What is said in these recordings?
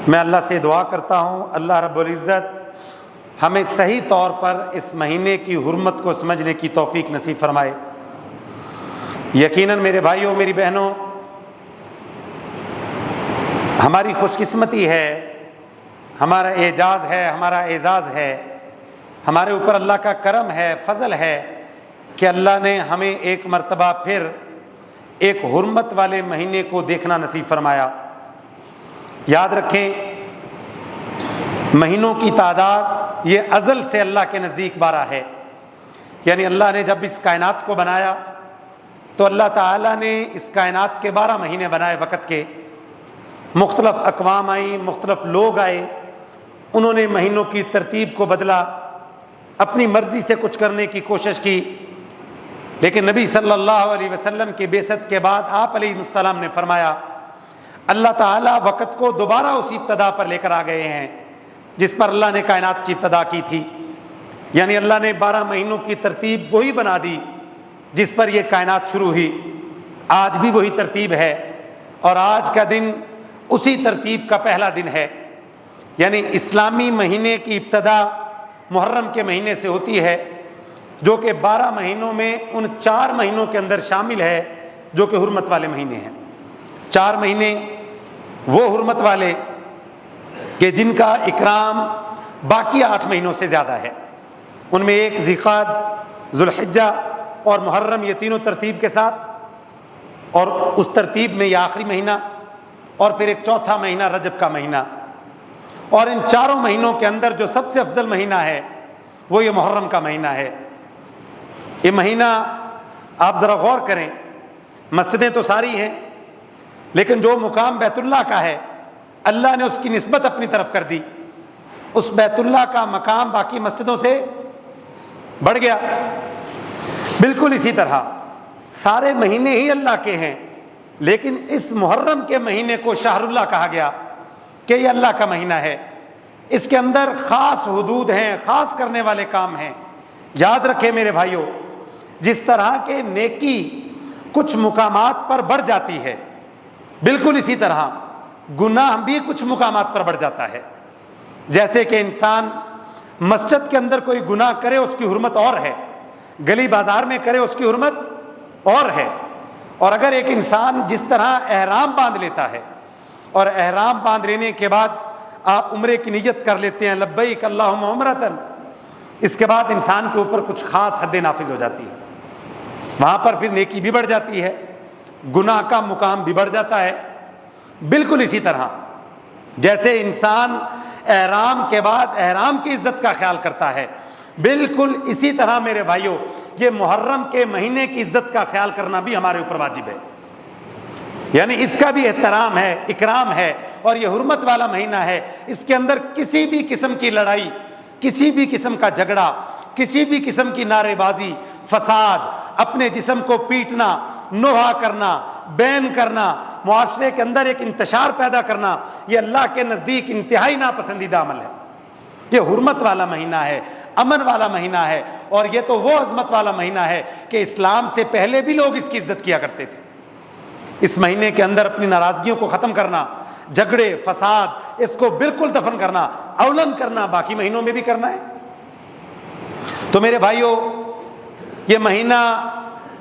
میں اللہ سے دعا کرتا ہوں اللہ رب العزت ہمیں صحیح طور پر اس مہینے کی حرمت کو سمجھنے کی توفیق نصیب فرمائے۔ یقیناً میرے بھائیوں میری بہنوں، ہماری خوش قسمتی ہے، ہمارا اعجاز ہے، ہمارا اعزاز ہے، ہمارے اوپر اللہ کا کرم ہے، فضل ہے کہ اللہ نے ہمیں ایک مرتبہ پھر ایک حرمت والے مہینے کو دیکھنا نصیب فرمایا۔ یاد رکھیں، مہینوں کی تعداد یہ ازل سے اللہ کے نزدیک 12 ہے، یعنی اللہ نے جب اس کائنات کو بنایا تو اللہ تعالیٰ نے اس کائنات کے 12 مہینے بنائے وقت کے۔ مختلف اقوام آئیں، مختلف لوگ آئے، انہوں نے مہینوں کی ترتیب کو بدلا، اپنی مرضی سے کچھ کرنے کی کوشش کی، لیکن نبی صلی اللہ علیہ وسلم کی بعثت کے بعد آپ علیہ السلام نے فرمایا اللہ تعالیٰ وقت کو دوبارہ اسی ابتدا پر لے کر آ گئے ہیں جس پر اللہ نے کائنات کی ابتدا کی تھی، یعنی اللہ نے 12 مہینوں کی ترتیب وہی بنا دی جس پر یہ کائنات شروع ہوئی۔ آج بھی وہی ترتیب ہے اور آج کا دن اسی ترتیب کا پہلا دن ہے، یعنی اسلامی مہینے کی ابتدا محرم کے مہینے سے ہوتی ہے، جو کہ 12 مہینوں میں ان 4 مہینوں کے اندر شامل ہے جو کہ حرمت والے مہینے ہیں۔ 4 مہینے وہ حرمت والے کہ جن کا اکرام باقی 8 مہینوں سے زیادہ ہے، ان میں ایک ذی-القعدہ، ذوالحجہ اور محرم، یہ تینوں ترتیب کے ساتھ، اور اس ترتیب میں یہ آخری مہینہ، اور پھر ایک چوتھا مہینہ رجب کا مہینہ، اور ان 4 مہینوں کے اندر جو سب سے افضل مہینہ ہے وہ یہ محرم کا مہینہ ہے۔ یہ مہینہ آپ ذرا غور کریں، مسجدیں تو ساری ہیں لیکن جو مقام بیت اللہ کا ہے اللہ نے اس کی نسبت اپنی طرف کر دی، اس بیت اللہ کا مقام باقی مسجدوں سے بڑھ گیا۔ بالکل اسی طرح سارے مہینے ہی اللہ کے ہیں، لیکن اس محرم کے مہینے کو شہر اللہ کہا گیا کہ یہ اللہ کا مہینہ ہے، اس کے اندر خاص حدود ہیں، خاص کرنے والے کام ہیں۔ یاد رکھیں میرے بھائیوں، جس طرح کے نیکی کچھ مقامات پر بڑھ جاتی ہے، بالکل اسی طرح گناہ بھی کچھ مقامات پر بڑھ جاتا ہے۔ جیسے کہ انسان مسجد کے اندر کوئی گناہ کرے اس کی حرمت اور ہے، گلی بازار میں کرے اس کی حرمت اور ہے، اور اگر ایک انسان جس طرح احرام باندھ لیتا ہے اور احرام باندھ لینے کے بعد آپ عمرے کی نیت کر لیتے ہیں لبیک اللہم عمرتن، اس کے بعد انسان کے اوپر کچھ خاص حد نافذ ہو جاتی ہے، وہاں پر پھر نیکی بھی بڑھ جاتی ہے، گناہ کا مقام بھی بڑھ جاتا ہے۔ بالکل اسی طرح جیسے انسان احرام کے بعد احرام کی عزت کا خیال کرتا ہے، بالکل اسی طرح میرے بھائیوں یہ محرم کے مہینے کی عزت کا خیال کرنا بھی ہمارے اوپر واجب ہے، یعنی اس کا بھی احترام ہے، اکرام ہے، اور یہ حرمت والا مہینہ ہے، اس کے اندر کسی بھی قسم کی لڑائی، کسی بھی قسم کا جھگڑا، کسی بھی قسم کی نعرے بازی، فساد، اپنے جسم کو پیٹنا، نوحہ کرنا، بین کرنا، معاشرے کے اندر ایک انتشار پیدا کرنا، یہ اللہ کے نزدیک انتہائی ناپسندیدہ عمل ہے۔ یہ حرمت والا مہینہ ہے، امن والا مہینہ ہے، اور یہ تو وہ عظمت والا مہینہ ہے کہ اسلام سے پہلے بھی لوگ اس کی عزت کیا کرتے تھے۔ اس مہینے کے اندر اپنی ناراضگیوں کو ختم کرنا، جھگڑے، فساد، اس کو بالکل دفن کرنا، اولن کرنا باقی مہینوں میں بھی کرنا ہے۔ تو میرے بھائیوں یہ مہینہ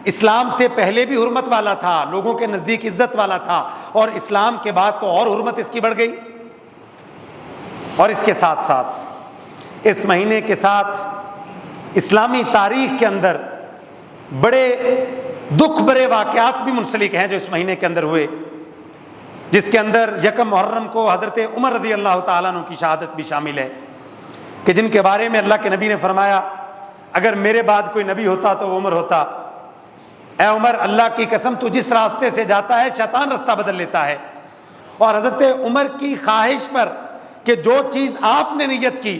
اسلام سے پہلے بھی حرمت والا تھا، لوگوں کے نزدیک عزت والا تھا، اور اسلام کے بعد تو اور حرمت اس کی بڑھ گئی۔ اور اس کے ساتھ ساتھ اس مہینے کے ساتھ اسلامی تاریخ کے اندر بڑے دکھ بھرے واقعات بھی منسلک ہیں جو اس مہینے کے اندر ہوئے، جس کے اندر یکم محرم کو حضرت عمر رضی اللہ تعالیٰ عنہ کی شہادت بھی شامل ہے، کہ جن کے بارے میں اللہ کے نبی نے فرمایا اگر میرے بعد کوئی نبی ہوتا تو وہ عمر ہوتا۔ اے عمر، اللہ کی قسم تو جس راستے سے جاتا ہے شیطان رستہ بدل لیتا ہے۔ اور حضرت عمر کی خواہش پر کہ جو چیز آپ نے نیت کی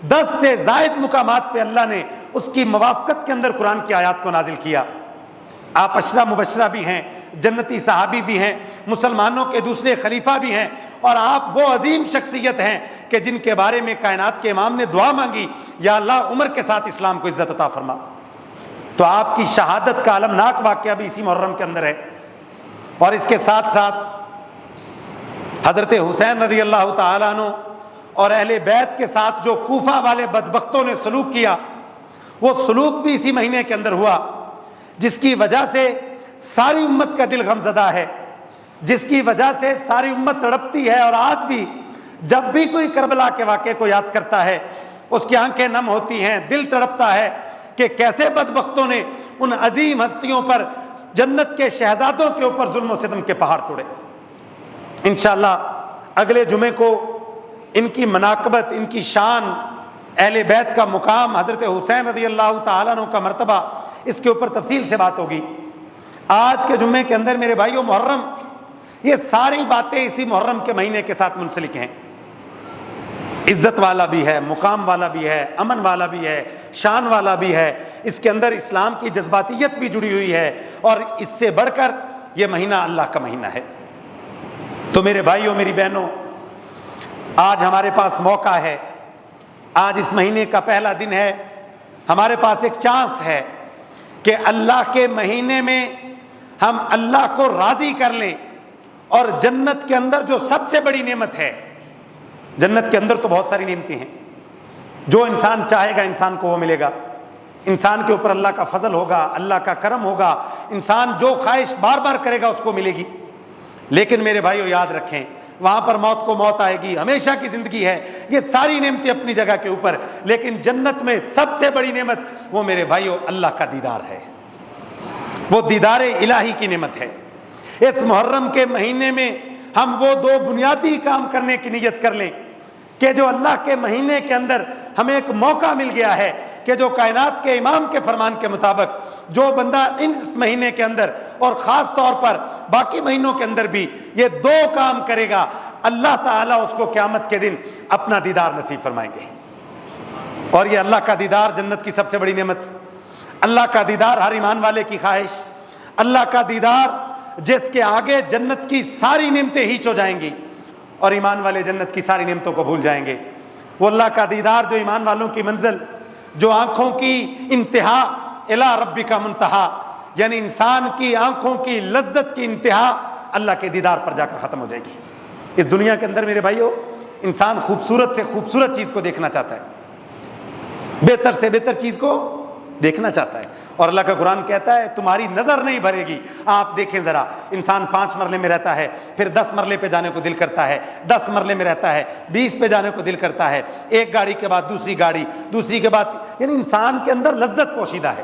10 سے زائد مقامات پہ اللہ نے اس کی موافقت کے اندر قرآن کی آیات کو نازل کیا۔ آپ عشرہ مبشرہ بھی ہیں، جنتی صحابی بھی ہیں، مسلمانوں کے دوسرے خلیفہ بھی ہیں، اور آپ وہ عظیم شخصیت ہیں کہ جن کے بارے میں کائنات کے امام نے دعا مانگی یا اللہ عمر کے ساتھ اسلام کو عزت عطا فرما۔ تو آپ کی شہادت کا المناک واقعہ بھی اسی محرم کے اندر ہے۔ اور اس کے ساتھ ساتھ حضرت حسین رضی اللہ تعالیٰ عنہ اور اہل بیت کے ساتھ جو کوفہ والے بدبختوں نے سلوک کیا، وہ سلوک بھی اسی مہینے کے اندر ہوا، جس کی وجہ سے ساری امت کا دل غمزدہ ہے، جس کی وجہ سے ساری امت تڑپتی ہے، اور آج بھی جب بھی کوئی کربلا کے واقعے کو یاد کرتا ہے اس کی آنکھیں نم ہوتی ہیں، دل تڑپتا ہے کہ کیسے بدبختوں نے ان عظیم ہستیوں پر، جنت کے شہزادوں کے اوپر ظلم و ستم کے پہاڑ توڑے۔ انشاءاللہ اگلے جمعے کو ان کی مناقبت، ان کی شان، اہل بیت کا مقام، حضرت حسین رضی اللہ تعالیٰ عنہ کا مرتبہ، اس کے اوپر تفصیل سے بات ہوگی۔ آج کے جمعے کے اندر میرے بھائیوں، محرم، یہ ساری باتیں اسی محرم کے مہینے کے ساتھ منسلک ہیں۔ عزت والا بھی ہے، مقام والا بھی ہے، امن والا بھی ہے، شان والا بھی ہے، اس کے اندر اسلام کی جذباتیت بھی جڑی ہوئی ہے، اور اس سے بڑھ کر یہ مہینہ اللہ کا مہینہ ہے۔ تو میرے بھائیوں، میری بہنوں، آج ہمارے پاس موقع ہے، آج اس مہینے کا پہلا دن ہے، ہمارے پاس ایک چانس ہے کہ اللہ کے مہینے میں ہم اللہ کو راضی کر لیں، اور جنت کے اندر جو سب سے بڑی نعمت ہے، جنت کے اندر تو بہت ساری نعمتیں ہیں، جو انسان چاہے گا انسان کو وہ ملے گا، انسان کے اوپر اللہ کا فضل ہوگا، اللہ کا کرم ہوگا، انسان جو خواہش بار بار کرے گا اس کو ملے گی۔ لیکن میرے بھائیو یاد رکھیں، وہاں پر موت کو موت آئے گی، ہمیشہ کی زندگی ہے، یہ ساری نعمتیں اپنی جگہ کے اوپر، لیکن جنت میں سب سے بڑی نعمت وہ میرے بھائیو اللہ کا دیدار ہے، وہ دیدار الہی کی نعمت ہے۔ اس محرم کے مہینے میں ہم وہ دو بنیادی کام کرنے کی نیت کر لیں کہ جو اللہ کے مہینے کے اندر ہمیں ایک موقع مل گیا ہے کہ جو کائنات کے امام کے فرمان کے مطابق جو بندہ اس مہینے کے اندر اور خاص طور پر باقی مہینوں کے اندر بھی یہ دو کام کرے گا، اللہ تعالیٰ اس کو قیامت کے دن اپنا دیدار نصیب فرمائیں گے۔ اور یہ اللہ کا دیدار جنت کی سب سے بڑی نعمت، اللہ کا دیدار ہر ایمان والے کی خواہش، اللہ کا دیدار جس کے آگے جنت کی ساری نعمتیں ہیچ ہو جائیں گی، اور ایمان والے جنت کی ساری نعمتوں کو بھول جائیں گے۔ وہ اللہ کا دیدار جو ایمان والوں کی منزل، جو آنکھوں کی انتہا، الی ربک منتہا، یعنی انسان کی آنکھوں کی لذت کی انتہا اللہ کے دیدار پر جا کر ختم ہو جائے گی۔ اس دنیا کے اندر میرے بھائیو انسان خوبصورت سے خوبصورت چیز کو دیکھنا چاہتا ہے، بہتر سے بہتر چیز کو دیکھنا چاہتا ہے، اور اللہ کا قرآن کہتا ہے تمہاری نظر نہیں بھرے گی۔ آپ دیکھیں ذرا، انسان 5 مرلے میں رہتا ہے، پھر 10 مرلے پہ جانے کو دل کرتا ہے، 10 مرلے میں رہتا ہے، 20 پہ جانے کو دل کرتا ہے، ایک گاڑی کے بعد دوسری گاڑی، دوسری کے بعد، یعنی انسان کے اندر لذت پوشیدہ ہے،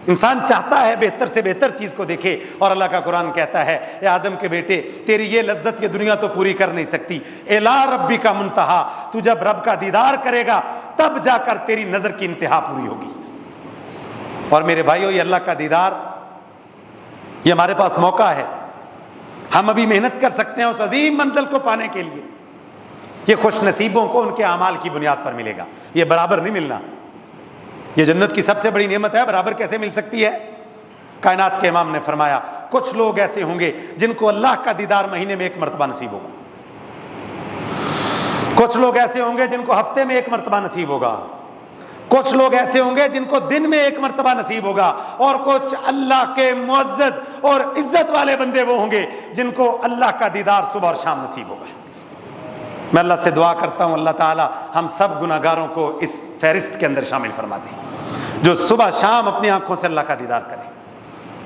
انسان چاہتا ہے بہتر سے بہتر چیز کو دیکھے۔ اور اللہ کا قرآن کہتا ہے اے آدم کے بیٹے، تیری یہ لذت یہ دنیا تو پوری کر نہیں سکتی، الی ربک منتہا، تو جب رب کا دیدار کرے گا تب جا کر تیری نظر کی انتہا پوری ہوگی۔ اور میرے بھائیو یہ اللہ کا دیدار، یہ ہمارے پاس موقع ہے، ہم ابھی محنت کر سکتے ہیں اس عظیم منزل کو پانے کے لیے۔ یہ خوش نصیبوں کو ان کے اعمال کی بنیاد پر ملے گا، یہ برابر نہیں ملنا۔ یہ جنت کی سب سے بڑی نعمت ہے، برابر کیسے مل سکتی ہے؟ کائنات کے امام نے فرمایا کچھ لوگ ایسے ہوں گے جن کو اللہ کا دیدار مہینے میں 1 مرتبہ نصیب ہوگا، کچھ لوگ ایسے ہوں گے جن کو ہفتے میں 1 مرتبہ نصیب ہوگا، کچھ لوگ ایسے ہوں گے جن کو دن میں 1 مرتبہ نصیب ہوگا، اور کچھ اللہ کے معزز اور عزت والے بندے وہ ہوں گے جن کو اللہ کا دیدار صبح اور شام نصیب ہوگا۔ میں اللہ سے دعا کرتا ہوں اللہ تعالی ہم سب گناہگاروں کو اس فہرست کے اندر شامل فرما دے جو صبح شام اپنی آنکھوں سے اللہ کا دیدار کرے۔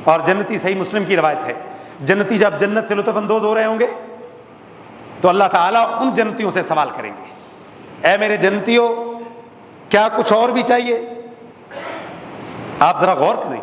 اور جنتی، صحیح مسلم کی روایت ہے، جنتی جب جنت سے لطف اندوز ہو رہے ہوں گے تو اللہ تعالیٰ ان جنتیوں سے سوال کریں گے، اے میرے جنتیوں، کیا کچھ اور بھی چاہیے؟ آپ ذرا غور کریں،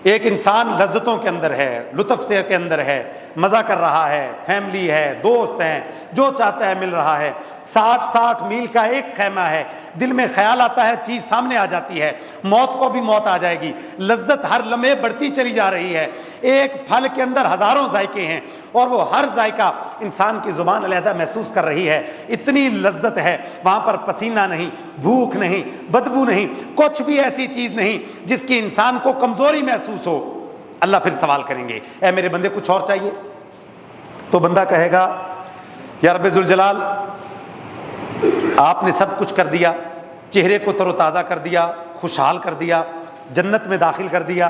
ایک انسان لذتوں کے اندر ہے، لطف سے کے اندر ہے، مزہ کر رہا ہے، فیملی ہے، دوست ہیں، جو چاہتا ہے مل رہا ہے، 60 میل کا ایک خیمہ ہے، دل میں خیال آتا ہے، چیز سامنے آ جاتی ہے، موت کو بھی موت آ جائے گی، لذت ہر لمحے بڑھتی چلی جا رہی ہے، ایک پھل کے اندر ہزاروں ذائقے ہیں اور وہ ہر ذائقہ انسان کی زبان علیحدہ محسوس کر رہی ہے، اتنی لذت ہے، وہاں پر پسینہ نہیں، بھوک نہیں، بدبو نہیں، کچھ بھی ایسی چیز نہیں جس کی انسان کو کمزوری محسوس ہو۔ اللہ پھر سوال کریں گے، اے میرے بندے کچھ اور چاہیے؟ تو بندہ کہے گا یا رب ذوالجلال، آپ نے سب کچھ کر دیا، چہرے کو تر و تازہ کر دیا، خوشحال کر دیا، جنت میں داخل کر دیا،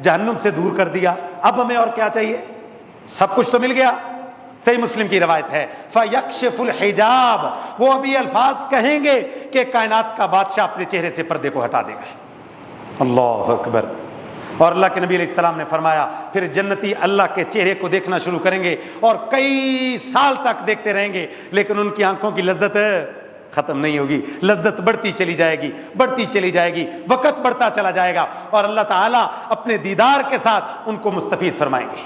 جہنم سے دور کر دیا، اب ہمیں اور کیا چاہیے؟ سب کچھ تو مل گیا، صحیح مسلم کی روایت ہے فَيَكْشِفُ الْحِجَابِ، وہ ابھی الفاظ کہیں گے کہ کائنات کا بادشاہ اپنے چہرے سے پردے کو ہٹا دے گا۔ اللہ اکبر۔ اور اللہ کے نبی علیہ السلام نے فرمایا پھر جنتی اللہ کے چہرے کو دیکھنا شروع کریں گے اور کئی سال تک دیکھتے رہیں گے، لیکن ان کی آنکھوں کی لذت ختم نہیں ہوگی، لذت بڑھتی چلی جائے گی، بڑھتی چلی جائے گی، وقت بڑھتا چلا جائے گا، اور اللہ تعالیٰ اپنے دیدار کے ساتھ ان کو مستفید فرمائیں گے۔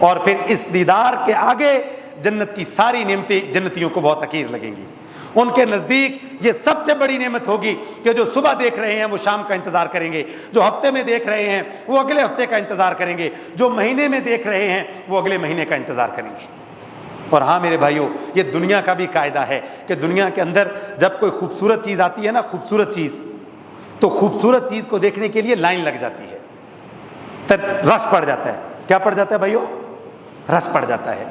اور پھر اس دیدار کے آگے جنت کی ساری نعمتیں جنتیوں کو بہت حقیر لگیں گی۔ ان کے نزدیک یہ سب سے بڑی نعمت ہوگی کہ جو صبح دیکھ رہے ہیں وہ شام کا انتظار کریں گے، جو ہفتے میں دیکھ رہے ہیں وہ اگلے ہفتے کا انتظار کریں گے، جو مہینے میں دیکھ رہے ہیں وہ اگلے مہینے کا انتظار کریں گے۔ اور ہاں میرے بھائیوں، یہ دنیا کا بھی قاعدہ ہے کہ دنیا کے اندر جب کوئی خوبصورت چیز آتی ہے نا، خوبصورت چیز، تو خوبصورت چیز کو دیکھنے کے لیے لائن لگ جاتی ہے، رش پڑ جاتا ہے۔ کیا پڑ جاتا ہے بھائیوں؟ رش پڑ جاتا ہے۔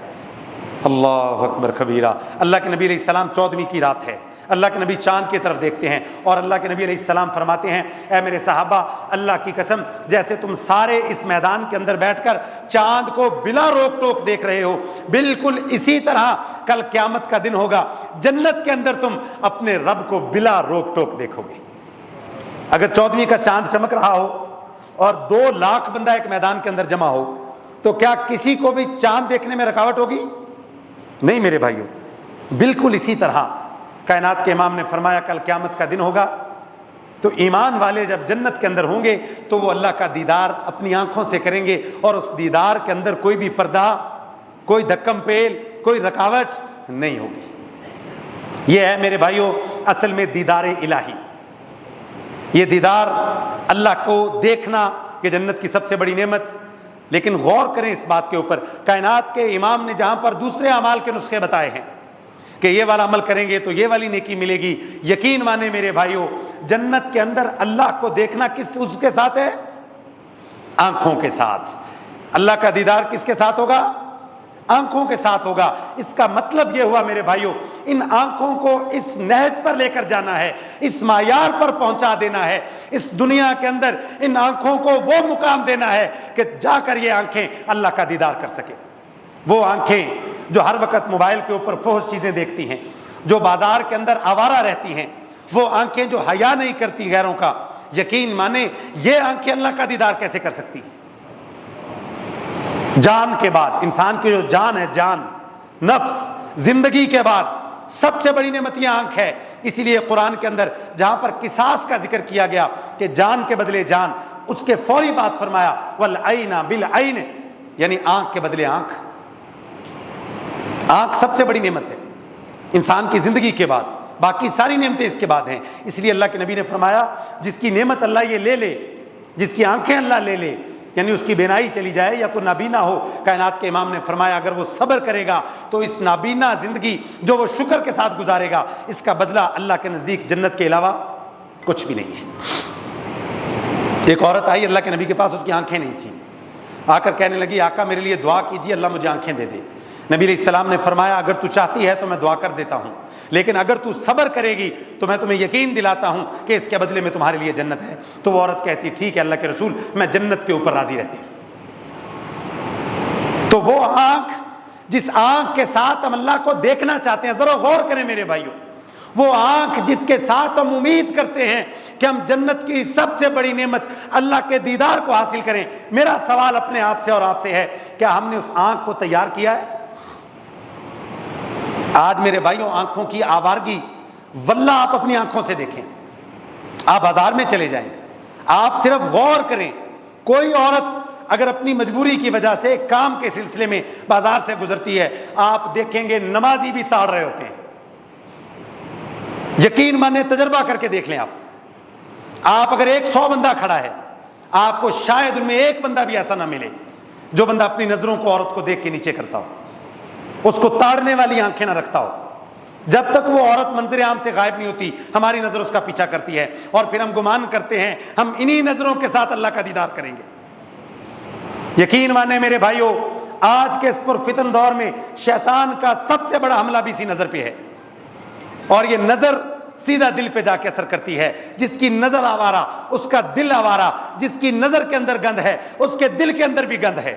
اللہ اکبر کبیرہ۔ اللہ کے نبی علیہ السلام 14ویں کی رات ہے، اللہ کے نبی چاند کی طرف دیکھتے ہیں اور اللہ کے نبی علیہ السلام فرماتے ہیں اے میرے صحابہ، اللہ کی قسم جیسے تم سارے اس میدان کے اندر بیٹھ کر چاند کو بلا روک ٹوک دیکھ رہے ہو، بالکل اسی طرح کل قیامت کا دن ہوگا، جنت کے اندر تم اپنے رب کو بلا روک ٹوک دیکھو گے۔ اگر 14ویں کا چاند چمک رہا ہو اور 2 لاکھ بندہ ایک میدان کے اندر جمع ہو تو کیا کسی کو بھی چاند دیکھنے میں رکاوٹ ہوگی؟ نہیں میرے بھائیوں، بالکل اسی طرح کائنات کے امام نے فرمایا کل قیامت کا دن ہوگا تو ایمان والے جب جنت کے اندر ہوں گے تو وہ اللہ کا دیدار اپنی آنکھوں سے کریں گے، اور اس دیدار کے اندر کوئی بھی پردہ، کوئی دھکم پیل، کوئی رکاوٹ نہیں ہوگی۔ یہ ہے میرے بھائیوں اصل میں دیدار الہی، یہ دیدار اللہ کو دیکھنا کہ جنت کی سب سے بڑی نعمت۔ لیکن غور کریں اس بات کے اوپر، کائنات کے امام نے جہاں پر دوسرے اعمال کے نسخے بتائے ہیں کہ یہ والا عمل کریں گے تو یہ والی نیکی ملے گی، یقین مانے میرے بھائیوں جنت کے اندر اللہ کو دیکھنا کس اس کے ساتھ ہے؟ آنکھوں کے ساتھ۔ اللہ کا دیدار کس کے ساتھ ہوگا؟ آنکھوں کے ساتھ ہوگا۔ اس کا مطلب یہ ہوا میرے بھائیوں ان آنکھوں کو اس نہج پر لے کر جانا ہے، اس معیار پر پہنچا دینا ہے، اس دنیا کے اندر ان آنکھوں کو وہ مقام دینا ہے کہ جا کر یہ آنکھیں اللہ کا دیدار کر سکے۔ وہ آنکھیں جو ہر وقت موبائل کے اوپر فحش چیزیں دیکھتی ہیں، جو بازار کے اندر آوارہ رہتی ہیں، وہ آنکھیں جو حیا نہیں کرتی غیروں کا، یقین مانے یہ آنکھیں اللہ کا دیدار کیسے کر سکتی ہیں؟ جان کے بعد انسان کی جو جان ہے، جان، نفس، زندگی کے بعد سب سے بڑی نعمت یہ آنکھ ہے۔ اسی لیے قرآن کے اندر جہاں پر قصاص کا ذکر کیا گیا کہ جان کے بدلے جان، اس کے فوری بعد فرمایا والعین بالعین، یعنی آنکھ کے بدلے آنکھ۔ آنکھ سب سے بڑی نعمت ہے انسان کی زندگی کے بعد، باقی ساری نعمتیں اس کے بعد ہیں۔ اس لیے اللہ کے نبی نے فرمایا جس کی نعمت اللہ یہ لے لے، جس کی آنکھیں اللہ لے لے، یعنی اس کی بینائی چلی جائے یا کوئی نابینا ہو، کائنات کے امام نے فرمایا اگر وہ صبر کرے گا تو اس نابینا زندگی جو وہ شکر کے ساتھ گزارے گا، اس کا بدلہ اللہ کے نزدیک جنت کے علاوہ کچھ بھی نہیں ہے۔ ایک عورت آئی اللہ کے نبی کے پاس، اس کی آنکھیں نہیں تھیں، آ کر کہنے لگی آقا میرے لیے دعا کیجیے اللہ مجھے آنکھیں دے دے۔ نبی علیہ السلام نے فرمایا اگر تو چاہتی ہے تو میں دعا کر دیتا ہوں، لیکن اگر تو صبر کرے گی تو میں تمہیں یقین دلاتا ہوں کہ اس کے بدلے میں تمہارے لیے جنت ہے۔ تو وہ عورت کہتی ٹھیک ہے اللہ کے رسول، میں جنت کے اوپر راضی رہتی ہوں۔ تو وہ آنکھ جس آنکھ کے ساتھ ہم اللہ کو دیکھنا چاہتے ہیں، ذرا غور کریں میرے بھائیوں، وہ آنکھ جس کے ساتھ ہم امید کرتے ہیں کہ ہم جنت کی سب سے بڑی نعمت اللہ کے دیدار کو حاصل کریں، میرا سوال اپنے آپ سے اور آپ سے ہے کیا ہم نے اس آنکھ کو تیار کیا ہے؟ آج میرے بھائیوں آنکھوں کی آوارگی، واللہ آپ اپنی آنکھوں سے دیکھیں، آپ بازار میں چلے جائیں، آپ صرف غور کریں، کوئی عورت اگر اپنی مجبوری کی وجہ سے کام کے سلسلے میں بازار سے گزرتی ہے، آپ دیکھیں گے نمازی بھی تاڑ رہے ہوتے ہیں۔ یقین مانے تجربہ کر کے دیکھ لیں، آپ اگر 100 بندہ کھڑا ہے، آپ کو شاید ان میں ایک بندہ بھی ایسا نہ ملے جو بندہ اپنی نظروں کو عورت کو دیکھ کے نیچے کرتا ہو، اس کو تاڑنے والی آنکھیں نہ رکھتا ہو۔ جب تک وہ عورت منظر عام سے غائب نہیں ہوتی ہماری نظر اس کا پیچھا کرتی ہے، اور پھر ہم گمان کرتے ہیں ہم انہی نظروں کے ساتھ اللہ کا دیدار کریں گے۔ یقین مانے میرے بھائیوں آج کے اس پرفتن دور میں شیطان کا سب سے بڑا حملہ بھی اسی نظر پہ ہے، اور یہ نظر سیدھا دل پہ جا کے اثر کرتی ہے۔ جس کی نظر آوارہ اس کا دل آوارہ، جس کی نظر کے اندر گند ہے اس کے دل کے اندر بھی گند ہے۔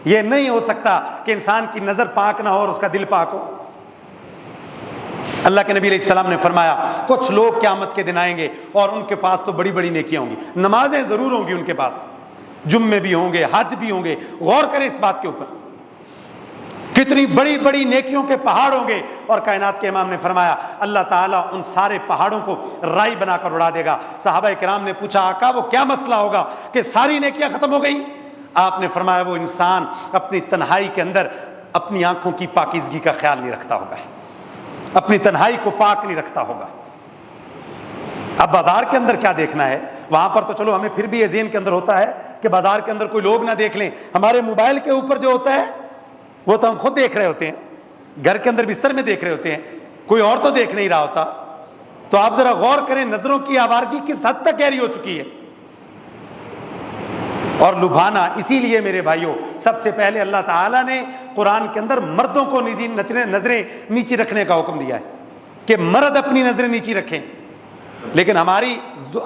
یہ نہیں ہو سکتا کہ انسان کی نظر پاک نہ ہو اور اس کا دل پاک ہو۔ اللہ کے نبی علیہ السلام نے فرمایا کچھ لوگ قیامت کے دن آئیں گے اور ان کے پاس تو بڑی بڑی نیکیاں ہوں گی، نمازیں ضرور ہوں گی ان کے پاس، جمعے بھی ہوں گے، حج بھی ہوں گے۔ غور کریں اس بات کے اوپر، کتنی بڑی بڑی نیکیوں کے پہاڑ ہوں گے، اور کائنات کے امام نے فرمایا اللہ تعالیٰ ان سارے پہاڑوں کو رائی بنا کر اڑا دے گا۔ صحابہ کرام نے پوچھا آقا وہ کیا مسئلہ ہوگا کہ ساری نیکیاں ختم ہو گئی؟ آپ نے فرمایا وہ انسان اپنی تنہائی کے اندر اپنی آنکھوں کی پاکیزگی کا خیال نہیں رکھتا ہوگا، اپنی تنہائی کو پاک نہیں رکھتا ہوگا۔ اب بازار کے اندر کیا دیکھنا ہے، وہاں پر تو چلو ہمیں پھر بھی یہ ذہن کے اندر ہوتا ہے کہ بازار کے اندر کوئی لوگ نہ دیکھ لیں، ہمارے موبائل کے اوپر جو ہوتا ہے وہ تو ہم خود دیکھ رہے ہوتے ہیں، گھر کے اندر بستر میں دیکھ رہے ہوتے ہیں، کوئی اور تو دیکھ نہیں رہا ہوتا۔ تو آپ ذرا غور کریں نظروں کی آوارگی کس حد تک گہری ہو چکی ہے، اور لبھانا۔ اسی لیے میرے بھائیوں سب سے پہلے اللہ تعالیٰ نے قرآن کے اندر مردوں کو نظریں نیچی رکھنے کا حکم دیا ہے کہ مرد اپنی نظریں نیچی رکھیں، لیکن ہماری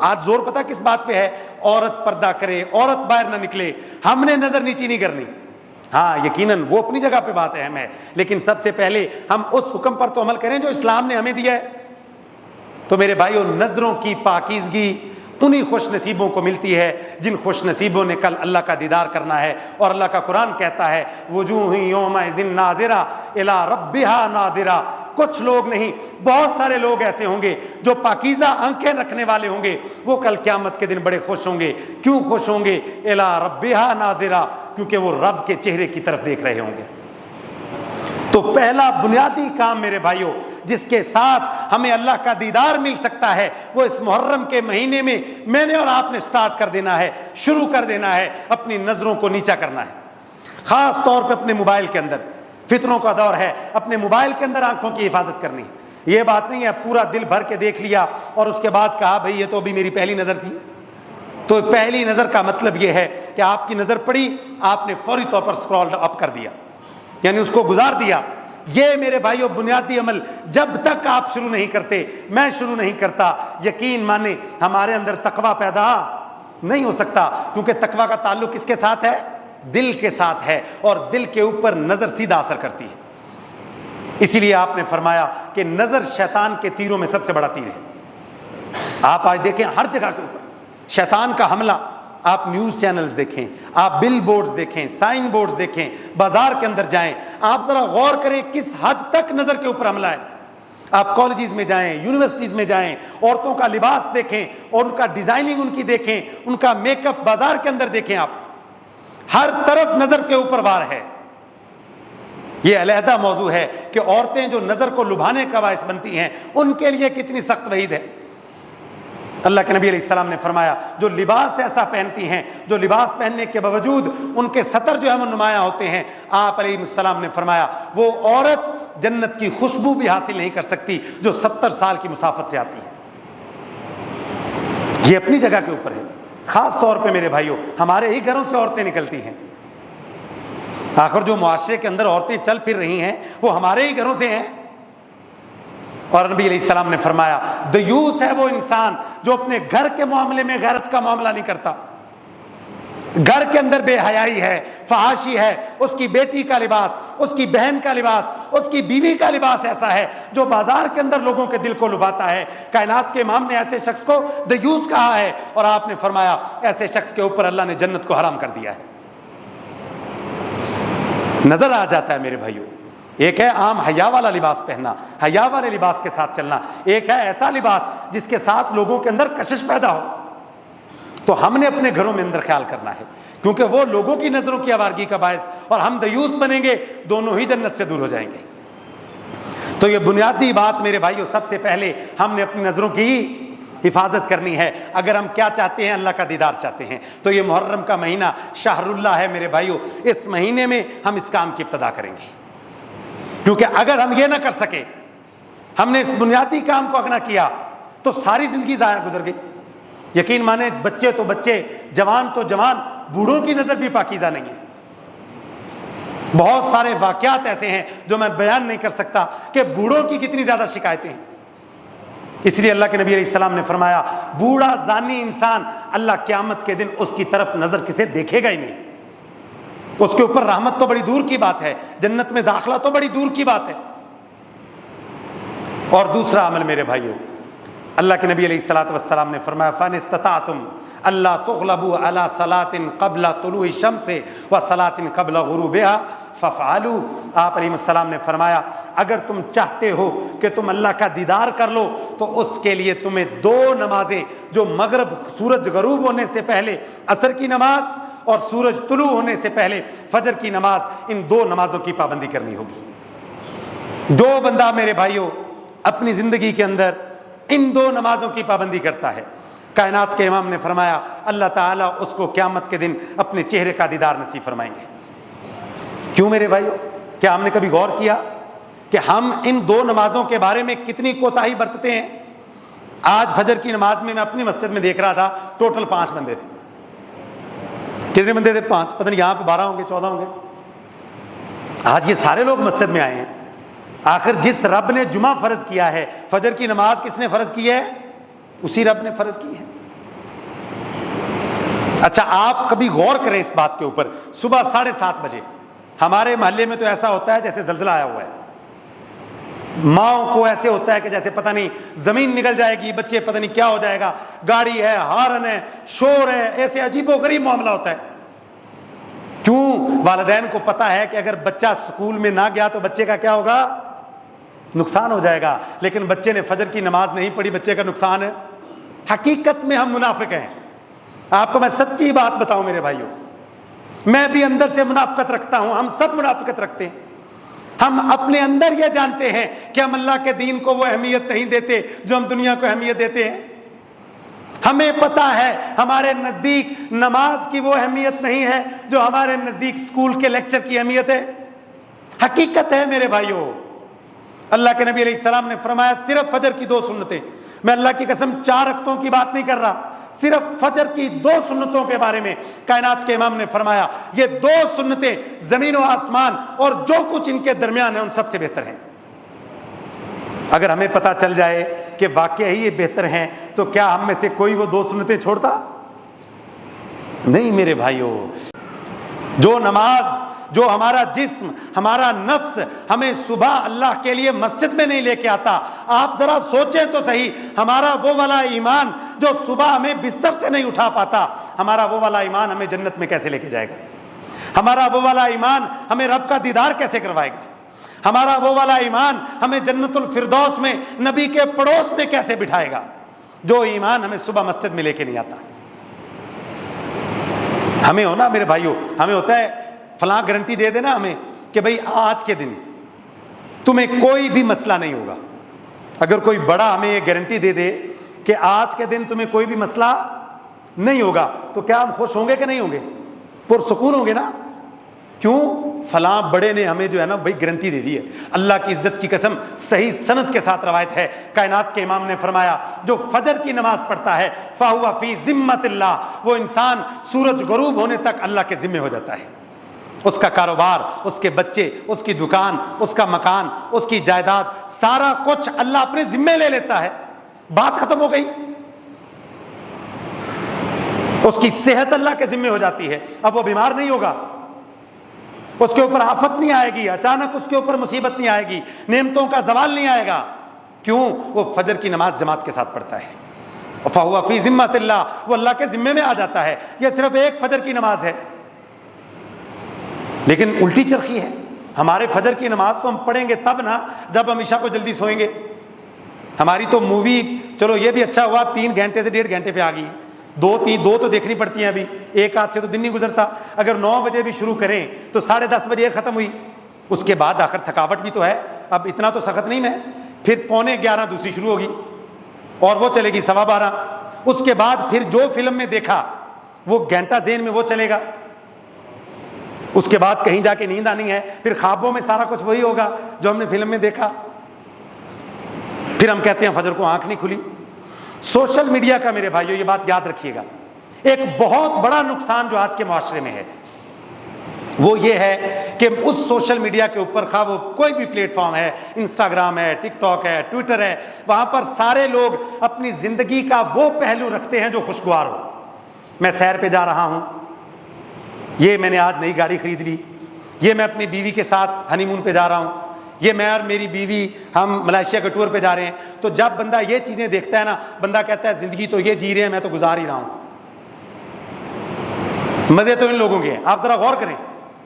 آج زور پتہ کس بات پہ ہے؟ عورت پردہ کرے، عورت باہر نہ نکلے، ہم نے نظر نیچی نہیں کرنی۔ ہاں یقیناً وہ اپنی جگہ پہ بات اہم ہے، لیکن سب سے پہلے ہم اس حکم پر تو عمل کریں جو اسلام نے ہمیں دیا ہے۔ تو میرے بھائیوں نظروں کی پاکیزگی انہی خوش نصیبوں کو ملتی ہے جن خوش نصیبوں نے کل اللہ کا دیدار کرنا ہے، اور اللہ کا قرآن کہتا ہے وجوہ یومئذ ناظرہ الی ربہا ناظرہ۔ کچھ لوگ نہیں، بہت سارے لوگ ایسے ہوں گے جو پاکیزہ آنکھیں رکھنے والے ہوں گے، وہ کل قیامت کے دن بڑے خوش ہوں گے۔ کیوں خوش ہوں گے؟ الی ربہا ناظرہ، کیونکہ وہ رب کے چہرے کی طرف دیکھ رہے ہوں گے۔ تو پہلا بنیادی کام میرے بھائیوں جس کے ساتھ ہمیں اللہ کا دیدار مل سکتا ہے وہ اس محرم کے مہینے میں نے اور آپ نے سٹارٹ کر دینا ہے، شروع کر دینا ہے، اپنی نظروں کو نیچا کرنا ہے، خاص طور پہ اپنے موبائل کے اندر۔ فتنوں کا دور ہے، اپنے موبائل کے اندر آنکھوں کی حفاظت کرنی۔ یہ بات نہیں ہے پورا دل بھر کے دیکھ لیا اور اس کے بعد کہا بھئی یہ تو ابھی میری پہلی نظر تھی۔ تو پہلی نظر کا مطلب یہ ہے کہ آپ کی نظر پڑی، آپ نے فوری طور پر سکرول اپ کر دیا، یعنی اس کو گزار دیا۔ یہ میرے بھائیوں بنیادی عمل جب تک آپ شروع نہیں کرتے، میں شروع نہیں کرتا، یقین مانیں ہمارے اندر تقویٰ پیدا نہیں ہو سکتا، کیونکہ تقویٰ کا تعلق کس کے ساتھ ہے؟ دل کے ساتھ ہے، اور دل کے اوپر نظر سیدھا اثر کرتی ہے۔ اسی لیے آپ نے فرمایا کہ نظر شیطان کے تیروں میں سب سے بڑا تیر ہے۔ آپ آج دیکھیں ہر جگہ کے اوپر شیطان کا حملہ، آپ نیوز چینلز دیکھیں، آپ بل بورڈز دیکھیں، سائن بورڈز دیکھیں، بازار کے اندر جائیں، آپ ذرا غور کریں کس حد تک نظر کے اوپر حملہ ہے۔ آپ کالجز میں جائیں، یونیورسٹیز میں جائیں، عورتوں کا لباس دیکھیں اور ان کا ڈیزائننگ ان کی دیکھیں، ان کا میک اپ بازار کے اندر دیکھیں، آپ ہر طرف نظر کے اوپر وار ہے۔ یہ علیحدہ موضوع ہے کہ عورتیں جو نظر کو لبھانے کا باعث بنتی ہیں ان کے لیے کتنی سخت وعید ہے۔ اللہ کے نبی علیہ السلام نے فرمایا جو لباس ایسا پہنتی ہیں، جو لباس پہننے کے باوجود ان کے سطر جو ہے وہ نمایاں ہوتے ہیں، آپ علیہ السلام نے فرمایا وہ عورت جنت کی خوشبو بھی حاصل نہیں کر سکتی جو 70 سال کی مسافت سے آتی ہے۔ یہ اپنی جگہ کے اوپر ہے۔ خاص طور پہ میرے بھائیوں ہمارے ہی گھروں سے عورتیں نکلتی ہیں، آخر جو معاشرے کے اندر عورتیں چل پھر رہی ہیں وہ ہمارے ہی گھروں سے ہیں۔ اور نبی علیہ السلام نے فرمایا دیوس ہے وہ انسان جو اپنے گھر کے معاملے میں غیرت کا معاملہ نہیں کرتا۔ گھر کے اندر بے حیائی ہے، فحاشی ہے، اس کی بیٹی کا لباس، اس کی بہن کا لباس، اس کی بیوی کا لباس ایسا ہے جو بازار کے اندر لوگوں کے دل کو لبھاتا ہے۔ کائنات کے امام نے ایسے شخص کو دیوس کہا ہے، اور آپ نے فرمایا ایسے شخص کے اوپر اللہ نے جنت کو حرام کر دیا ہے۔ نظر آ جاتا ہے میرے بھائیوں، ایک ہے عام حیا والا لباس پہننا، حیا والے لباس کے ساتھ چلنا، ایک ہے ایسا لباس جس کے ساتھ لوگوں کے اندر کشش پیدا ہو۔ تو ہم نے اپنے گھروں میں اندر خیال کرنا ہے، کیونکہ وہ لوگوں کی نظروں کی آوارگی کا باعث اور ہم دیوس بنیں گے، دونوں ہی جنت سے دور ہو جائیں گے۔ تو یہ بنیادی بات میرے بھائیوں سب سے پہلے ہم نے اپنی نظروں کی حفاظت کرنی ہے۔ اگر ہم کیا چاہتے ہیں؟ اللہ کا دیدار چاہتے ہیں، تو یہ محرم کا مہینہ شہر اللہ ہے میرے بھائیوں، اس مہینے میں ہم اس کام کی ابتدا کریں گے، کیونکہ اگر ہم یہ نہ کر سکے، ہم نے اس بنیادی کام کو اگر نہ کیا تو ساری زندگی ضائع گزر گئی۔ یقین مانیں بچے تو بچے، جوان تو جوان، بوڑھوں کی نظر بھی پاکیزہ نہیں ہے۔ بہت سارے واقعات ایسے ہیں جو میں بیان نہیں کر سکتا کہ بوڑھوں کی کتنی زیادہ شکایتیں ہیں۔ اس لیے اللہ کے نبی علیہ السلام نے فرمایا بوڑھا زانی انسان اللہ قیامت کے دن اس کی طرف نظر کسے دیکھے گا ہی نہیں۔ اس کے اوپر رحمت تو بڑی دور کی بات ہے، جنت میں داخلہ تو بڑی دور کی بات ہے۔ اور دوسرا عمل میرے بھائیوں، اللہ کے نبی علیہ الصلوۃ والسلام نے فرمایا فَإِنِ اسْتَطَعْتُمْ أَلَّا تُغْلَبُوا عَلَىٰ صَلَاةٍ قَبْلَ طُلُوعِ الشَّمْسِ وَصَلَاةٍ قَبْلَ غُرُوبِهَا فَافْعَلُوا۔ آپ علیہ السلام نے فرمایا اگر تم چاہتے ہو کہ تم اللہ کا دیدار کر لو تو اس کے لیے تمہیں 2 نمازیں، جو مغرب سورج غروب ہونے سے پہلے عصر کی نماز اور سورج طلوع ہونے سے پہلے فجر کی نماز، ان 2 نمازوں کی پابندی کرنی ہوگی۔ جو بندہ میرے بھائیوں اپنی زندگی کے اندر ان 2 نمازوں کی پابندی کرتا ہے، کائنات کے امام نے فرمایا اللہ تعالیٰ اس کو قیامت کے دن اپنے چہرے کا دیدار نصیب فرمائیں گے۔ کیوں میرے بھائیوں؟ کیا ہم نے کبھی غور کیا کہ ہم ان 2 نمازوں کے بارے میں کتنی کوتاہی برتتے ہیں؟ آج فجر کی نماز میں اپنی مسجد میں دیکھ رہا تھا، ٹوٹل 5 بندے تھے۔ کتنے بندے تھے؟ 5، پتہ نہیں یہاں پہ 12 ہوں گے 14 ہوں گے۔ آج یہ سارے لوگ مسجد میں آئے ہیں۔ آخر جس رب نے جمعہ فرض کیا ہے، فجر کی نماز کس نے فرض کی ہے؟ اسی رب نے فرض کی ہے۔ اچھا آپ کبھی غور کریں اس بات کے اوپر، صبح 7:30 بجے ہمارے محلے میں تو ایسا ہوتا ہے جیسے زلزلہ آیا ہوا ہے، ماؤں کو ایسے ہوتا ہے کہ جیسے پتہ نہیں زمین نکل جائے گی، بچے پتہ نہیں کیا ہو جائے گا، گاڑی ہے، ہارن ہے، شور ہے، ایسے عجیب و غریب معاملہ ہوتا ہے۔ کیوں؟ والدین کو پتہ ہے کہ اگر بچہ سکول میں نہ گیا تو بچے کا کیا ہوگا؟ نقصان ہو جائے گا، لیکن بچے نے فجر کی نماز نہیں پڑھی، بچے کا نقصان ہے۔ حقیقت میں ہم منافق ہیں۔ آپ کو میں سچی بات بتاؤں میرے بھائیوں، میں بھی اندر سے منافقت رکھتا ہوں، ہم سب منافقت رکھتے ہیں۔ ہم اپنے اندر یہ جانتے ہیں کہ ہم اللہ کے دین کو وہ اہمیت نہیں دیتے جو ہم دنیا کو اہمیت دیتے ہیں۔ ہمیں پتہ ہے ہمارے نزدیک نماز کی وہ اہمیت نہیں ہے جو ہمارے نزدیک اسکول کے لیکچر کی اہمیت ہے۔ حقیقت ہے میرے بھائیوں، اللہ کے نبی علیہ السلام نے فرمایا صرف فجر کی 2 سنتیں، میں اللہ کی قسم 4 رکعتوں کی بات نہیں کر رہا، صرف فجر کی 2 سنتوں کے بارے میں کائنات کے امام نے فرمایا یہ 2 سنتیں زمین و آسمان اور جو کچھ ان کے درمیان ہے ان سب سے بہتر ہیں۔ اگر ہمیں پتہ چل جائے کہ واقعی یہ بہتر ہیں تو کیا ہم میں سے کوئی وہ 2 سنتیں چھوڑتا؟ نہیں میرے بھائیوں، جو نماز، جو ہمارا جسم، ہمارا نفس ہمیں صبح اللہ کے لیے مسجد میں نہیں لے کے آتا، آپ ذرا سوچیں تو صحیح، ہمارا وہ والا ایمان جو صبح ہمیں بستر سے نہیں اٹھا پاتا، ہمارا وہ والا ایمان ہمیں جنت میں کیسے لے کے جائے گا؟ ہمارا وہ والا ایمان ہمیں رب کا دیدار کیسے کروائے گا؟ ہمارا وہ والا ایمان ہمیں جنت الفردوس میں نبی کے پڑوس میں کیسے بٹھائے گا؟ جو ایمان ہمیں صبح مسجد میں لے کے نہیں آتا۔ ہمیں ہونا میرے بھائیوں، ہمیں ہوتا ہے فلاں گارنٹی دے دینا ہمیں کہ بھئی آج کے دن تمہیں کوئی بھی مسئلہ نہیں ہوگا۔ اگر کوئی بڑا ہمیں یہ گارنٹی دے دے کہ آج کے دن تمہیں کوئی بھی مسئلہ نہیں ہوگا تو کیا ہم خوش ہوں گے کہ نہیں ہوں گے؟ پرسکون ہوں گے نا؟ کیوں؟ فلاں بڑے نے ہمیں جو ہے نا بھئی گارنٹی دے دی ہے۔ اللہ کی عزت کی قسم صحیح سند کے ساتھ روایت ہے، کائنات کے امام نے فرمایا جو فجر کی نماز پڑھتا ہے فَهُوَ فِي ذِمَّةِ اللَّهِ، وہ انسان سورج غروب ہونے تک اللہ کے ذمے ہو جاتا ہے۔ اس کا کاروبار، اس کے بچے، اس کی دکان، اس کا مکان، اس کی جائیداد، سارا کچھ اللہ اپنے ذمے لے لیتا ہے۔ بات ختم ہو گئی۔ اس کی صحت اللہ کے ذمے ہو جاتی ہے، اب وہ بیمار نہیں ہوگا، اس کے اوپر آفت نہیں آئے گی، اچانک اس کے اوپر مصیبت نہیں آئے گی، نعمتوں کا زوال نہیں آئے گا۔ کیوں؟ وہ فجر کی نماز جماعت کے ساتھ پڑھتا ہے۔ فَهُوَ فِي ذِمَّةِ اللَّهِ، وہ اللہ کے ذمے میں آ جاتا ہے۔ یہ صرف ایک فجر کی نماز ہے، لیکن الٹی چرخی ہے۔ ہمارے فجر کی نماز تو ہم پڑھیں گے تب نا جب ہم عشاء کو جلدی سوئیں گے۔ ہماری تو مووی، چلو یہ بھی اچھا ہوا 3 گھنٹے سے 1.5 گھنٹے پہ آ گئی ہے، 2 تو دیکھنی پڑتی ہیں ابھی، ایک ہاتھ سے تو دن نہیں گزرتا۔ اگر 9 بجے بھی شروع کریں تو 10:30 بجے ختم ہوئی، اس کے بعد آخر تھکاوٹ بھی تو ہے، اب اتنا تو سخت نہیں میں، پھر 11:15 دوسری شروع ہوگی اور وہ چلے گی 12:15، اس کے بعد پھر جو فلم میں دیکھا وہ گھنٹہ ذہن میں وہ چلے گا، اس کے بعد کہیں جا کے نیند آنی ہے، پھر خوابوں میں سارا کچھ وہی ہوگا جو ہم نے فلم میں دیکھا، پھر ہم کہتے ہیں فجر کو آنکھ نہیں کھلی۔ سوشل میڈیا کا میرے بھائیو یہ بات یاد رکھیے گا، ایک بہت بڑا نقصان جو آج کے معاشرے میں ہے وہ یہ ہے کہ اس سوشل میڈیا کے اوپر خواہ وہ کوئی بھی پلیٹ فارم ہے، انسٹاگرام ہے، ٹک ٹاک ہے، ٹویٹر ہے، وہاں پر سارے لوگ اپنی زندگی کا وہ پہلو رکھتے ہیں جو خوشگوار ہو۔ میں سیر پہ جا رہا ہوں، یہ میں نے آج نئی گاڑی خرید لی، یہ میں اپنی بیوی کے ساتھ ہنی مون پہ جا رہا ہوں، یہ میں اور میری بیوی ہم ملائیشیا کے ٹور پہ جا رہے ہیں. تو جب بندہ یہ چیزیں دیکھتا ہے نا، بندہ کہتا ہے زندگی تو یہ جی رہے ہیں، میں تو گزار ہی رہا ہوں، مزے تو ان لوگوں کے ہیں. آپ ذرا غور کریں،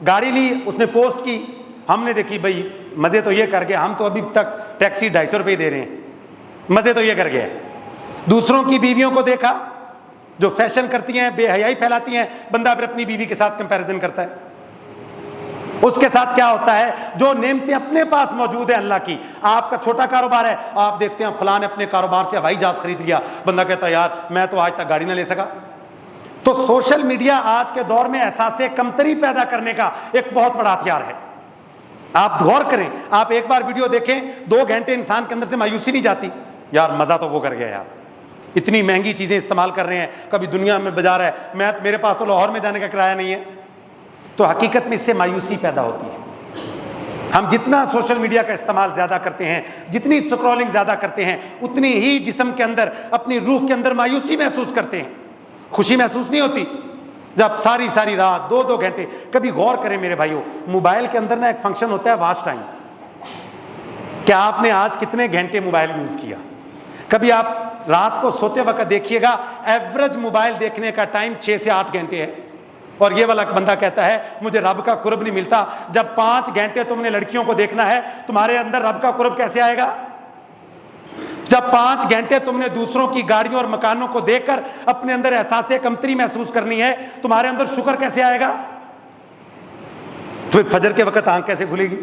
گاڑی لی، اس نے پوسٹ کی، ہم نے دیکھی بھائی مزے تو یہ کر گئے، ہم تو ابھی تک ٹیکسی 250 روپئے دے رہے ہیں، مزے تو یہ کر گئے. دوسروں کی بیویوں کو دیکھا جو فیشن کرتی ہیں، بے حیائی پھیلاتی ہیں، بندہ پھر اپنی بیوی کے ساتھ کمپیریزن کرتا ہے. اس کے ساتھ کیا ہوتا ہے؟ جو نعمتیں اپنے پاس موجود ہیں اللہ کی، آپ کا چھوٹا کاروبار ہے، آپ دیکھتے ہیں فلاں نے اپنے کاروبار سے ہوائی جہاز خرید لیا، بندہ کہتا ہے یار میں تو آج تک گاڑی نہ لے سکا. تو سوشل میڈیا آج کے دور میں احساس کمتری پیدا کرنے کا ایک بہت بڑا ہتھیار ہے. آپ غور کریں، آپ ایک بار ویڈیو دیکھیں، 2 گھنٹے انسان کے اندر سے مایوسی نہیں جاتی، یار مزہ تو وہ کر گیا یار، اتنی مہنگی چیزیں استعمال کر رہے ہیں، کبھی دنیا میں بازار ہے، میرے پاس تو لاہور میں جانے کا کرایہ نہیں ہے. تو حقیقت میں اس سے مایوسی پیدا ہوتی ہے. ہم جتنا سوشل میڈیا کا استعمال زیادہ کرتے ہیں، جتنی سکرولنگ زیادہ کرتے ہیں، اتنی ہی جسم کے اندر، اپنی روح کے اندر مایوسی محسوس کرتے ہیں، خوشی محسوس نہیں ہوتی. جب ساری رات 2 گھنٹے، کبھی غور کریں میرے بھائیوں، موبائل کے اندر نا ایک فنکشن ہوتا ہے واچ ٹائم. کیا آپ نے آج کتنے گھنٹے موبائل یوز کیا؟ کبھی آپ رات کو سوتے وقت دیکھیے گا، ایوریج موبائل دیکھنے کا ٹائم 6 سے 8 گھنٹے ہے. اور یہ والا بندہ کہتا ہے مجھے رب کا قرب نہیں ملتا. جب 5 گھنٹے تم نے لڑکیوں کو دیکھنا ہے، تمہارے اندر رب کا قرب کیسے آئے گا؟ جب 5 گھنٹے تم نے دوسروں کی گاڑیوں اور مکانوں کو دیکھ کر اپنے اندر احساس کمتری محسوس کرنی ہے، تمہارے اندر شکر کیسے آئے گا؟ تو فجر کے وقت آنکھ کیسے کھلے گی؟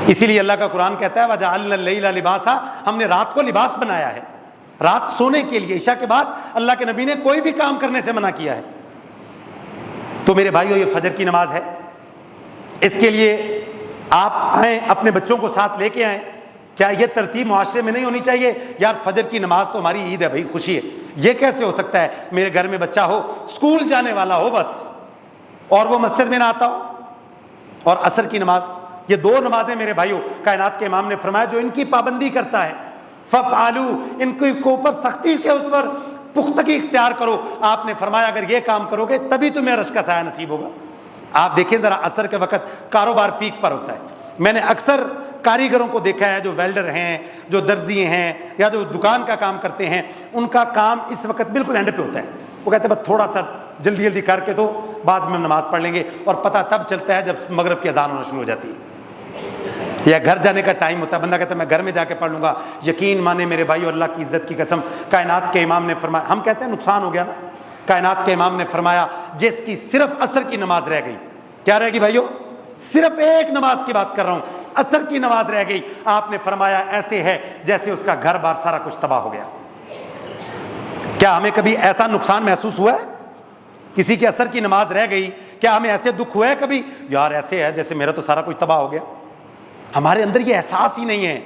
اسی لیے اللہ کا قرآن کہتا ہے وَجَعَلْنَا اللَّيْلَ لِبَاسًا، ہم نے رات کو لباس بنایا ہے، رات سونے کے لیے. عشاء کے بعد اللہ کے نبی نے کوئی بھی کام کرنے سے منع کیا ہے. تو میرے بھائیو، یہ فجر کی نماز ہے، اس کے لیے آپ آئیں، اپنے بچوں کو ساتھ لے کے آئیں. کیا یہ ترتیب معاشرے میں نہیں ہونی چاہیے؟ یار فجر کی نماز تو ہماری عید ہے بھائی، خوشی ہے. یہ کیسے ہو سکتا ہے میرے گھر میں بچہ ہو، اسکول جانے والا ہو بس، اور وہ مسجد میں نہ آتا ہو؟ اور عصر کی نماز، یہ 2 نمازیں میرے بھائیو کائنات کے امام نے فرمایا جو ان کی پابندی کرتا ہے، فَفْعَلُوا، ان کے اوپر سختی کے اس پر پختگی اختیار کرو. آپ نے فرمایا اگر یہ کام کرو گے تبھی تمہیں عرش کا سایہ نصیب ہوگا. آپ دیکھیں ذرا عصر کے وقت کاروبار پیک پر ہوتا ہے. میں نے اکثر کاریگروں کو دیکھا ہے، جو ویلڈر ہیں، جو درزی ہیں، یا جو دکان کا کام کرتے ہیں، ان کا کام اس وقت بالکل اینڈ پہ ہوتا ہے. وہ کہتے ہیں بس تھوڑا سا جلدی کر کے دو، بعد میں ہم نماز پڑھ لیں گے. اور پتہ تب چلتا ہے جب مغرب کی اذان ہونا شروع ہو جاتی ہے یا گھر جانے کا ٹائم ہوتا ہے. بندہ کہتا ہے میں گھر میں جا کے پڑھ لوں گا. یقین مانے میرے بھائی، اللہ کی عزت کی قسم، کائنات کے امام نے فرمایا، ہم کہتے ہیں نقصان ہو گیا نا، کائنات کے امام نے فرمایا جس کی صرف عصر کی نماز رہ گئی، کیا رہ گئی بھائیو؟ صرف ایک نماز کی بات کر رہا ہوں، عصر کی نماز رہ گئی. آپ نے فرمایا ایسے ہے جیسے اس کا گھر بار سارا کچھ تباہ ہو گیا. کیا ہمیں کبھی ایسا نقصان محسوس ہوا ہے؟ کسی کی عصر کی نماز رہ گئی، کیا ہمیں ایسے دکھ ہوا ہے کبھی؟ یار ایسے ہے جیسے میرا تو سارا کچھ تباہ ہو گیا. ہمارے اندر یہ احساس ہی نہیں ہے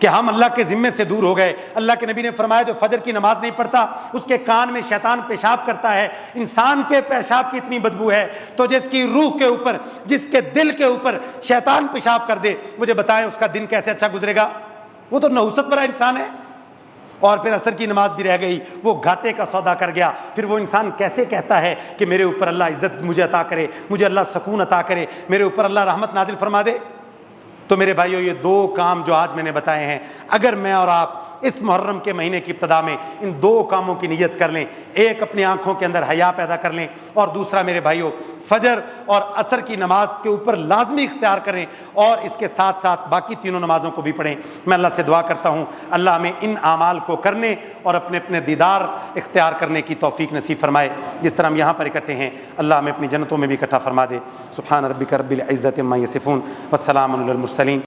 کہ ہم اللہ کے ذمے سے دور ہو گئے. اللہ کے نبی نے فرمایا جو فجر کی نماز نہیں پڑھتا اس کے کان میں شیطان پیشاب کرتا ہے. انسان کے پیشاب کی اتنی بدبو ہے، تو جس کی روح کے اوپر، جس کے دل کے اوپر شیطان پیشاب کر دے، مجھے بتائیں اس کا دن کیسے اچھا گزرے گا؟ وہ تو نحوست بھرا انسان ہے. اور پھر عصر کی نماز بھی رہ گئی، وہ گھاٹے کا سودا کر گیا. پھر وہ انسان کیسے کہتا ہے کہ میرے اوپر اللہ عزت مجھے عطا کرے، مجھے اللہ سکون عطا کرے، میرے اوپر اللہ رحمت نازل فرما دے؟ تو میرے بھائیو، یہ 2 کام جو آج میں نے بتائے ہیں، اگر میں اور آپ اس محرم کے مہینے کی ابتدا میں ان 2 کاموں کی نیت کر لیں، ایک اپنی آنکھوں کے اندر حیا پیدا کر لیں، اور دوسرا میرے بھائیو فجر اور عصر کی نماز کے اوپر لازمی اختیار کریں، اور اس کے ساتھ ساتھ باقی تینوں نمازوں کو بھی پڑھیں. میں اللہ سے دعا کرتا ہوں اللہ ہمیں ان اعمال کو کرنے اور اپنے اپنے دیدار اختیار کرنے کی توفیق نصیب فرمائے. جس طرح ہم یہاں پر اکٹھے ہیں، اللہ ہمیں اپنی جنتوں میں بھی اکٹھا فرما دے. سبحان ربک رب العزت عما یصفون والسلام علی المرسلین.